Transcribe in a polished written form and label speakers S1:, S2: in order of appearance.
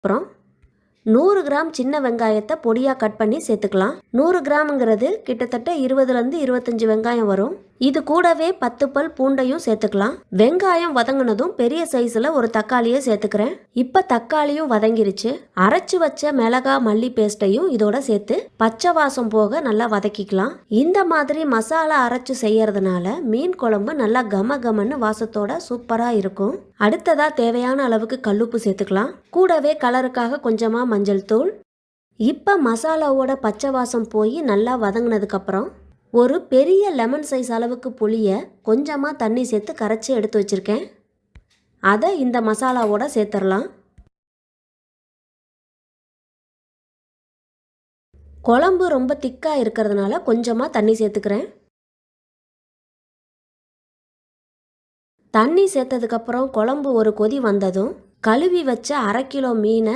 S1: அப்புறம் 100 கிராம் சின்ன வெங்காயத்தை பொடியாக கட் பண்ணி சேர்த்துக்கலாம். 100 கிராம்ங்கிறது கிட்டத்தட்ட 20லேருந்து 25 வெங்காயம் வரும். இது கூடவே 10 பல் பூண்டையும் சேர்த்துக்கலாம். வெங்காயம் வதங்கினதும் பெரிய சைஸில் ஒரு தக்காளியை சேர்த்துக்கிறேன். இப்போ தக்காளியும் வதங்கிருச்சு. அரைச்சி வச்ச மிளகா மல்லி பேஸ்ட்டையும் இதோட சேர்த்து பச்சை வாசம் போக நல்லா வதக்கிக்கலாம். இந்த மாதிரி மசாலா அரைச்சி செய்யறதுனால மீன் குழம்பு நல்லா கமன்னு வாசத்தோட சூப்பராக இருக்கும். அடுத்ததா தேவையான அளவுக்கு கல்லுப்பு சேர்த்துக்கலாம். கூடவே கலருக்காக கொஞ்சமாக மஞ்சள் தூள். இப்போ மசாலாவோட பச்சை வாசம் போய் நல்லா வதங்கினதுக்கப்புறம் ஒரு பெரிய லெமன் சைஸ் அளவுக்கு புளியை கொஞ்சமாக தண்ணி சேர்த்து கரைச்சி எடுத்து வச்சுருக்கேன். அதை இந்த மசாலாவோட சேர்த்துடலாம். குழம்பு ரொம்ப திக்காக இருக்கிறதுனால கொஞ்சமாக தண்ணி சேர்த்துக்கிறேன். தண்ணி சேர்த்ததுக்கப்புறம் குழம்பு ஒரு கொதி வந்ததும் கழுவி வச்ச 1/2 கிலோ மீனை